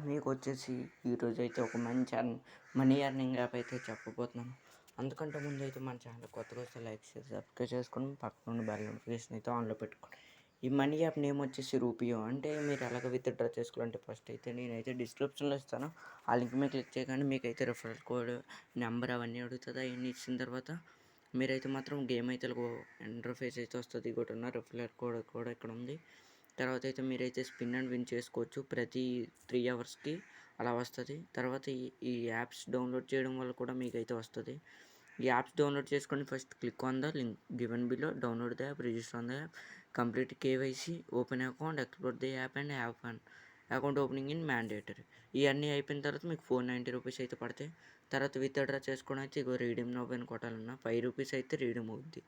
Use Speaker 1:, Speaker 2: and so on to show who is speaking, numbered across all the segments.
Speaker 1: మీకు వచ్చేసి ఈరోజైతే ఒక మంచి మనీ ఎర్నింగ్ యాప్ అయితే చెప్పబోతున్నాను. అందుకంటే ముందు అయితే మన ఛానల్ కొత్తగా వస్తే లైక్ చేసి సబ్స్క్రైబ్ చేసుకొని పక్కన ఉన్న బెల్ నోటిఫికేషన్ అయితే ఆన్లో పెట్టుకోండి. ఈ మనీ యాప్ నేమ్ వచ్చేసి రూపియో. అంటే మీరు ఎలాగ విత్డ్రా చేసుకోవాలంటే ఫస్ట్ అయితే నేనైతే డిస్క్రిప్షన్లో ఇస్తాను. ఆ లింక్ మీద క్లిక్ చేయగానే మీకైతే రిఫరల్ కోడ్ నెంబర్ అవన్నీ అడుగుతుంది. అవన్నీ ఇచ్చిన తర్వాత మీరైతే మాత్రం గేమ్ అయితే ఇంటర్ఫేస్ అయితే వస్తుంది. ఇంకోటి ఉన్న రిఫరల్ కోడ్ కూడా ఇక్కడ ఉంది. తర్వాత అయితే మీరైతే స్పిన్ అండ్ విన్ చేసుకోవచ్చు. ప్రతి 3 అవర్స్కి అలా వస్తుంది. తర్వాత ఈ యాప్స్ డౌన్లోడ్ చేయడం వల్ల కూడా మీకైతే వస్తుంది. ఈ యాప్స్ డౌన్లోడ్ చేసుకొని first click on the link given below, download the app, register on the app, complete KYC, open account, explore the app and have fun. Account opening in mandatory. ఇవన్నీ అయిపోయిన తర్వాత మీకు 490 రూపీస్ అయితే పడతాయి. తర్వాత withdraw చేసుకోవడం అయితే ఇగో రీడీమ్ నౌ అని కొట్టాలన్నా 5 రూపీస్ అయితే రీడీమ్ అవుద్ది.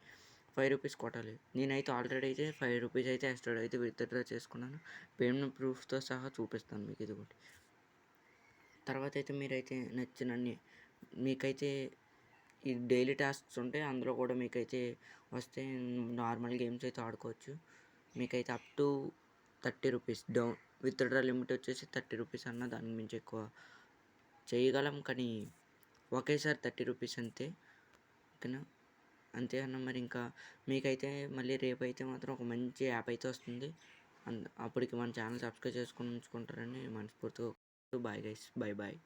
Speaker 1: 5 రూపీస్ కొట్టాలి. నేనైతే ఆల్రెడీ అయితే 5 రూపీస్ అయితే ఎక్స్ట్రా అయితే విత్డ్రా చేసుకున్నాను. పేమెంట్ ప్రూఫ్తో సహా చూపిస్తాను మీకు ఇది ఒకటి. తర్వాత అయితే మీరైతే నచ్చినన్ని మీకైతే ఈ డైలీ టాస్క్స్ ఉంటాయి. అందులో కూడా మీకైతే వస్తే నార్మల్ గేమ్స్ అయితే ఆడుకోవచ్చు. మీకైతే up to 30 rupees withdraw limit వచ్చేసి 30 రూపీస్ అన్న దానికి మించి ఎక్కువ చేయగలం. కానీ ఒకేసారి 30 రూపీస్ అంతే. ఓకేనా? అంతే అన్న. మరి ఇంకా మీకైతే మళ్ళీ రేపు అయితే మాత్రం ఒక మంచి యాప్ అయితే వస్తుంది. అప్పటికి మన ఛానల్ సబ్స్క్రైబ్ చేసుకొని ఉంచుకుంటారని మనస్ఫూర్తిగా. Bye guys, bye bye.